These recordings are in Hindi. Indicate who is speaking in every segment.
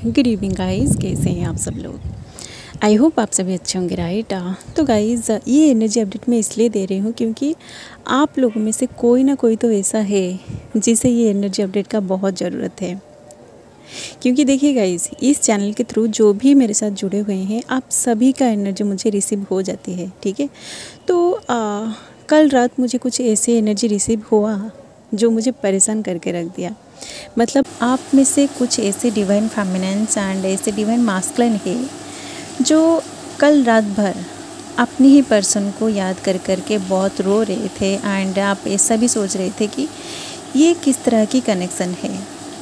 Speaker 1: गुड इवनिंग गाइज़, कैसे हैं आप सब लोग। आई होप आप सभी अच्छे होंगे, राइट। तो गाइज़, ये एनर्जी अपडेट मैं इसलिए दे रही हूँ क्योंकि आप लोगों में से कोई ना कोई तो ऐसा है जिसे ये एनर्जी अपडेट का बहुत ज़रूरत है। क्योंकि देखिए गाइज़, इस चैनल के थ्रू जो भी मेरे साथ जुड़े हुए हैं, आप सभी का एनर्जी मुझे रिसीव हो जाती है, ठीक है। तो कल रात मुझे कुछ ऐसे एनर्जी रिसीव हुआ जो मुझे परेशान करके रख दिया। मतलब आप में से कुछ ऐसे डिवाइन फेमिनिन्स एंड ऐसे डिवाइन मास्कुलिन है जो कल रात भर अपनी ही पर्सन को याद कर कर के बहुत रो रहे थे एंड आप ऐसा भी सोच रहे थे कि ये किस तरह की कनेक्शन है,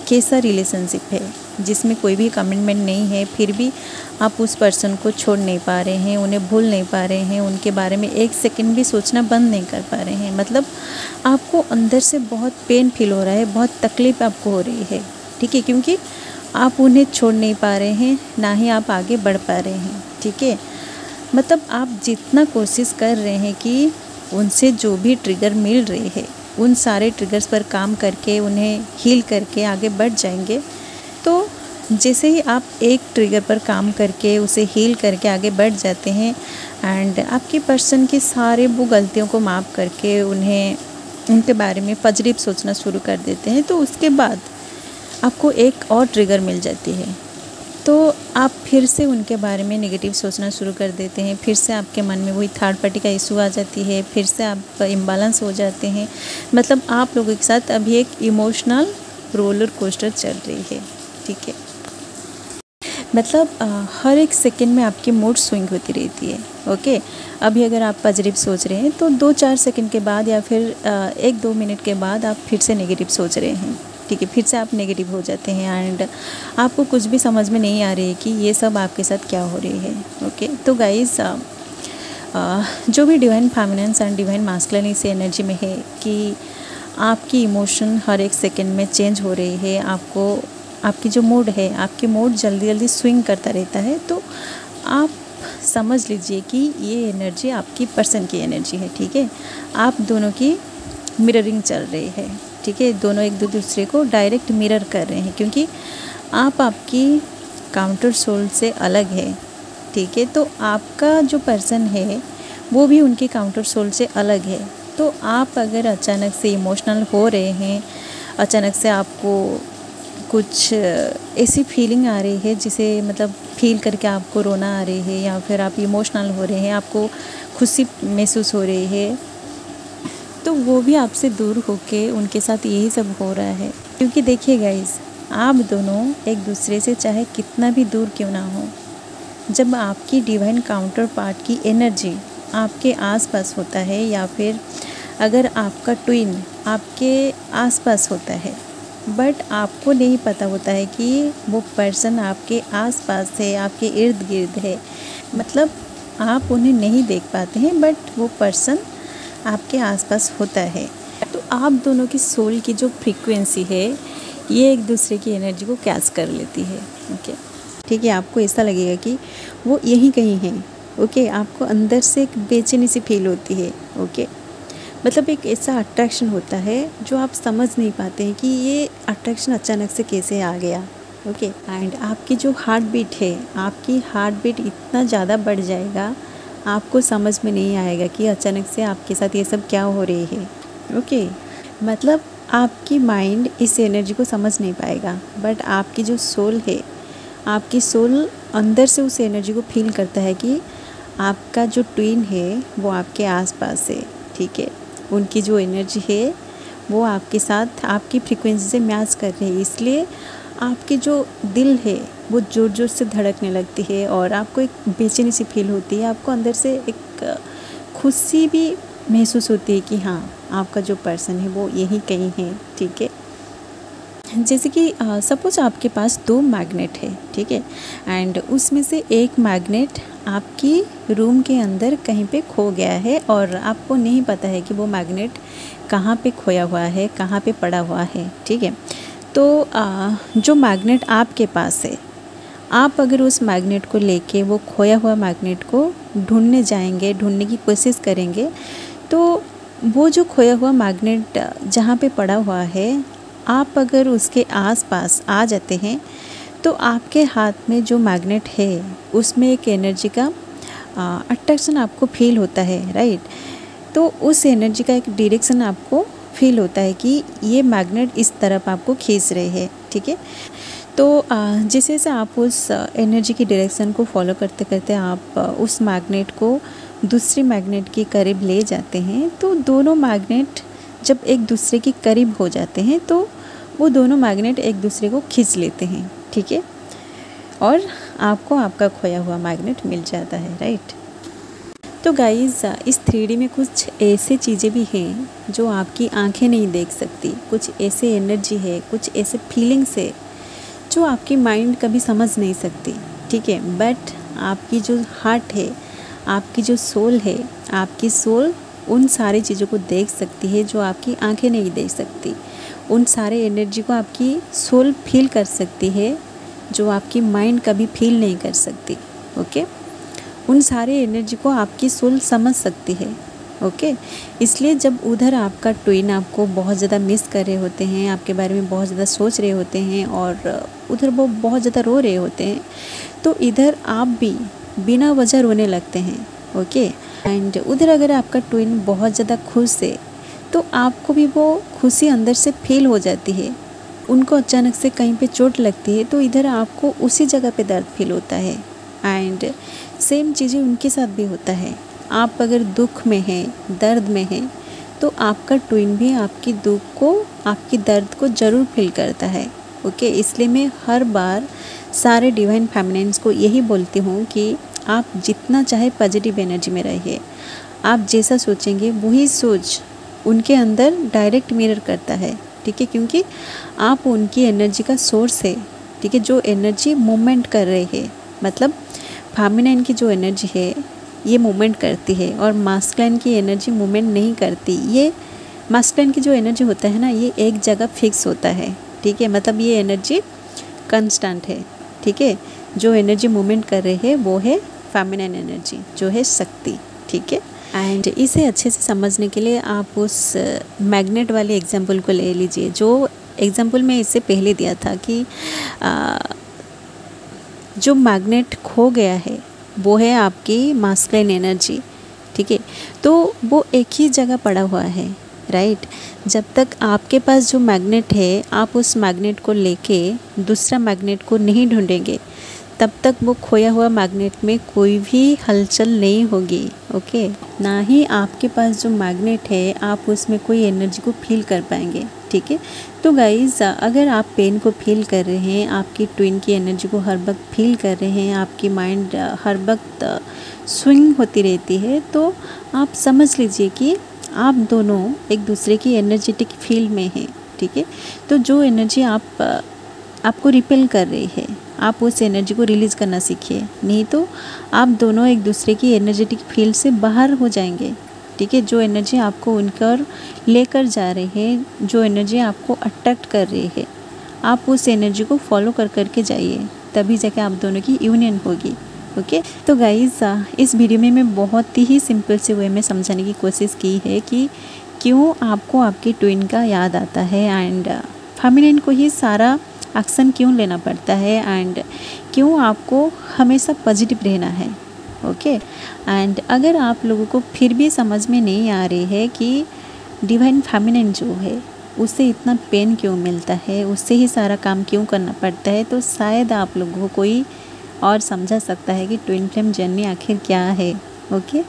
Speaker 1: कैसा रिलेशनशिप है जिसमें कोई भी कमिटमेंट नहीं है, फिर भी आप उस पर्सन को छोड़ नहीं पा रहे हैं, उन्हें भूल नहीं पा रहे हैं, उनके बारे में एक सेकंड भी सोचना बंद नहीं कर पा रहे हैं। मतलब आपको अंदर से बहुत पेन फील हो रहा है, बहुत तकलीफ़ आपको हो रही है, ठीक है, क्योंकि आप उन्हें छोड़ नहीं पा रहे हैं, ना ही आप आगे बढ़ पा रहे हैं, ठीक है। मतलब आप जितना कोशिश कर रहे हैं कि उनसे जो भी ट्रिगर मिल रही है उन सारे ट्रिगर्स पर काम करके उन्हें हील करके आगे बढ़ जाएंगे। तो जैसे ही आप एक ट्रिगर पर काम करके उसे हील करके आगे बढ़ जाते हैं एंड आपके पर्सन की सारे वो गलतियों को माफ़ करके उन्हें उनके बारे में पॉजिटिव सोचना शुरू कर देते हैं, तो उसके बाद आपको एक और ट्रिगर मिल जाती है, तो आप फिर से उनके बारे में नेगेटिव सोचना शुरू कर देते हैं। फिर से आपके मन में वही थर्ड पार्टी का इशू आ जाती है, फिर से आप इम्बैलेंस हो जाते हैं। मतलब आप लोगों के साथ अभी एक इमोशनल रोलर कोस्टर चल रही है, ठीक है। मतलब हर एक सेकंड में आपकी मूड स्विंग होती रहती है, ओके। अभी अगर आप पॉजिटिव सोच रहे हैं तो 2-4 सेकंड के बाद या फिर 1-2 मिनट के बाद आप फिर से नेगेटिव सोच रहे हैं, ठीक है, फिर से आप नेगेटिव हो जाते हैं एंड आपको कुछ भी समझ में नहीं आ रही है कि ये सब आपके साथ क्या हो रही है, ओके। तो गाइस, जो भी divine feminines and divine masculine इस एनर्जी में है कि आपकी इमोशन हर एक सेकंड में चेंज हो रही है, आपको आपकी जो मूड है, आपकी मूड जल्दी जल्दी स्विंग करता रहता है, तो आप समझ लीजिए कि ये एनर्जी आपकी पर्सन की एनर्जी है, ठीक है। आप दोनों की मिररिंग चल रही है, ठीक है, दोनों एक दूसरे को डायरेक्ट मिरर कर रहे हैं क्योंकि आप आपकी काउंटर सोल से अलग है, ठीक है। तो आपका जो पर्सन है वो भी उनके काउंटर सोल से अलग है। तो आप अगर अचानक से इमोशनल हो रहे हैं, अचानक से आपको कुछ ऐसी फीलिंग आ रही है जिसे मतलब फील करके आपको रोना आ रही है या फिर आप इमोशनल हो रहे हैं, आपको खुशी महसूस हो रही है, तो वो भी आपसे दूर होके उनके साथ यही सब हो रहा है। क्योंकि देखिए गाइस, आप दोनों एक दूसरे से चाहे कितना भी दूर क्यों ना हो, जब आपकी डिवाइन काउंटर पार्ट की एनर्जी आपके आसपास होता है या फिर अगर आपका ट्विन आपके आसपास होता है बट आपको नहीं पता होता है कि वो पर्सन आपके आसपास है, आपके इर्द गिर्द है, मतलब आप उन्हें नहीं देख पाते हैं बट वो पर्सन आपके आसपास होता है, तो आप दोनों की सोल की जो फ्रीक्वेंसी है ये एक दूसरे की एनर्जी को कैच कर लेती है, ओके, ठीक है। आपको ऐसा लगेगा कि वो यहीं कहीं है, ओके। आपको अंदर से एक बेचैनी सी फील होती है, ओके। मतलब एक ऐसा अट्रैक्शन होता है जो आप समझ नहीं पाते हैं कि ये अट्रैक्शन अचानक से कैसे आ गया, ओके। एंड आपकी जो हार्ट बीट है, आपकी हार्ट बीट इतना ज़्यादा बढ़ जाएगा, आपको समझ में नहीं आएगा कि अचानक से आपके साथ ये सब क्या हो रही है, ओके। मतलब आपकी माइंड इस एनर्जी को समझ नहीं पाएगा बट आपकी जो सोल है, आपकी सोल अंदर से उस एनर्जी को फील करता है कि आपका जो ट्विन है वो आपके आसपास है, ठीक है। उनकी जो एनर्जी है वो आपके साथ आपकी फ्रीक्वेंसी से मैच कर रही है, इसलिए आपकी जो दिल है वो ज़ोर ज़ोर से धड़कने लगती है और आपको एक बेचैनी सी फील होती है, आपको अंदर से एक खुशी भी महसूस होती है कि हाँ, आपका जो पर्सन है वो यहीं कहीं है, ठीक है। जैसे कि सपोज आपके पास 2 मैग्नेट है, ठीक है, एंड उसमें से एक मैग्नेट आपकी रूम के अंदर कहीं पे खो गया है और आपको नहीं पता है कि वो मैग्नेट कहाँ पे खोया हुआ है, कहाँ पे पड़ा हुआ है, ठीक है। तो जो मैग्नेट आपके पास है, आप अगर उस मैग्नेट को लेके वो खोया हुआ मैग्नेट को ढूंढने जाएंगे, ढूंढने की कोशिश करेंगे, तो वो जो खोया हुआ मैग्नेट जहाँ पे पड़ा हुआ है, आप अगर उसके आसपास आ जाते हैं तो आपके हाथ में जो मैग्नेट है उसमें एक एनर्जी का अट्रैक्शन आपको फील होता है, राइट। तो उस एनर्जी का एक डायरेक्शन आपको फील होता है कि ये मैग्नेट इस तरफ आपको खींच रहे हैं, ठीक है। तो जैसे जैसे आप उस एनर्जी की डायरेक्शन को फॉलो करते करते आप उस मैग्नेट को दूसरी मैग्नेट के करीब ले जाते हैं, तो दोनों मैग्नेट जब एक दूसरे के करीब हो जाते हैं तो वो दोनों मैग्नेट एक दूसरे को खींच लेते हैं, ठीक है, और आपको आपका खोया हुआ मैग्नेट मिल जाता है, राइट। तो गाइज़ इस 3D में कुछ ऐसे चीज़ें भी हैं जो आपकी आंखें नहीं देख सकती, कुछ ऐसे एनर्जी है, कुछ ऐसे फीलिंग्स है जो आपकी माइंड कभी समझ नहीं सकती, ठीक है। बट आपकी जो हार्ट है, आपकी जो सोल है, आपकी सोल उन सारी चीज़ों को देख सकती है जो आपकी आंखें नहीं देख सकती। उन सारे एनर्जी को आपकी सोल फील कर सकती है जो आपकी माइंड कभी फील नहीं कर सकती, ओके। उन सारे एनर्जी को आपकी सोल समझ सकती है, ओके। इसलिए जब उधर आपका ट्विन आपको बहुत ज़्यादा मिस कर रहे होते हैं, आपके बारे में बहुत ज़्यादा सोच रहे होते हैं और उधर वो बहुत ज़्यादा रो रहे होते हैं, तो इधर आप भी बिना वजह रोने लगते हैं, ओके। एंड उधर अगर आपका ट्विन बहुत ज़्यादा खुश है तो आपको भी वो खुशी अंदर से फील हो जाती है। उनको अचानक से कहीं पे चोट लगती है तो इधर आपको उसी जगह पे दर्द फील होता है। एंड सेम चीज़ें उनके साथ भी होता है। आप अगर दुख में हैं, दर्द में हैं, तो आपका ट्विन भी आपकी दुख को, आपकी दर्द को ज़रूर फील करता है, ओके। इसलिए मैं हर बार सारे डिवाइन फेमिनिन्स को यही बोलती हूँ कि आप जितना चाहे पॉजिटिव एनर्जी में रहिए। आप जैसा सोचेंगे वही सोच उनके अंदर डायरेक्ट मिरर करता है, ठीक है, क्योंकि आप उनकी एनर्जी का सोर्स है, ठीक है। जो एनर्जी मूवमेंट कर रही है, मतलब फेमिनिन की जो एनर्जी है ये मूवमेंट करती है और मास्कुलिन की एनर्जी मूवमेंट नहीं करती। ये मास्कुलिन की जो एनर्जी होता है ना, ये एक जगह फिक्स होता है, ठीक है, मतलब ये एनर्जी कांस्टेंट है, ठीक है। जो एनर्जी मूवमेंट कर रही है वो है फेमिनिन एनर्जी, जो है शक्ति, ठीक है। एंड इसे अच्छे से समझने के लिए आप उस मैग्नेट वाले एग्जाम्पल को ले लीजिए, जो एग्जाम्पल मैं इससे पहले दिया था कि जो मैग्नेट खो गया है वो है आपकी मास्कुलिन एनर्जी, ठीक है। तो वो एक ही जगह पड़ा हुआ है, राइट। जब तक आपके पास जो मैग्नेट है आप उस मैग्नेट को लेके दूसरा मैग्नेट को नहीं ढूंढेंगे, तब तक वो खोया हुआ मैग्नेट में कोई भी हलचल नहीं होगी, ओके। ना ही आपके पास जो मैग्नेट है आप उसमें कोई एनर्जी को फील कर पाएंगे, ठीक है। तो गाइज़ अगर आप पेन को फील कर रहे हैं, आपकी ट्विन की एनर्जी को हर वक्त फील कर रहे हैं, आपकी माइंड हर वक्त स्विंग होती रहती है, तो आप समझ लीजिए कि आप दोनों एक दूसरे की एनर्जेटिक फील्ड में हैं, ठीक है। तो जो एनर्जी आपको रिपेल कर रही है, आप उस एनर्जी को रिलीज़ करना सीखिए, नहीं तो आप दोनों एक दूसरे की एनर्जेटिक फील्ड से बाहर हो जाएंगे, ठीक है। जो एनर्जी आपको उनकर लेकर जा रही है, जो एनर्जी आपको अट्रैक्ट कर रही है, आप उस एनर्जी को फॉलो कर करके जाइए, तभी जाके आप दोनों की यूनियन होगी, ओके। तो गाइज़ इस वीडियो में मैं बहुत ही सिंपल से वे में समझाने की कोशिश की है कि क्यों आपको आपकी ट्विन का याद आता है एंड फेमिनिन को ही सारा एक्शन क्यों लेना पड़ता है एंड क्यों आपको हमेशा पॉजिटिव रहना है, ओके। एंड अगर आप लोगों को फिर भी समझ में नहीं आ रही है कि डिवाइन फेमिनिन जो है उससे इतना पेन क्यों मिलता है, उससे ही सारा काम क्यों करना पड़ता है, तो शायद आप लोगों को कोई और समझा सकता है कि ट्विन फ्लेम जर्नी आखिर क्या है, ओके।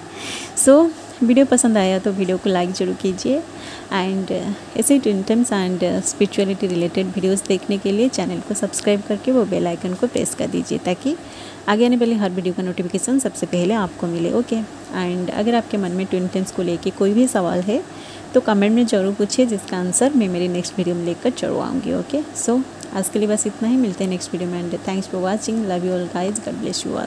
Speaker 1: सो वीडियो पसंद आया तो वीडियो को लाइक ज़रूर कीजिए एंड ऐसे twin flames and spirituality related videos देखने के लिए चैनल को सब्सक्राइब करके वो बेल आइकन को प्रेस कर दीजिए ताकि आगे आने वाली हर वीडियो का नोटिफिकेशन सबसे पहले आपको मिले, ओके। एंड अगर आपके मन में ट्विन फ्लेम्स को लेके कोई भी सवाल है तो कमेंट में ज़रूर पूछिए, जिसका आंसर मैं मेरी नेक्स्ट वीडियो में लेकर जरूर आऊँगी, ओके। सो आज के लिए बस इतना ही, मिलते हैं नेक्स्ट वीडियो में and thanks for watching, love you all guys, God bless you all.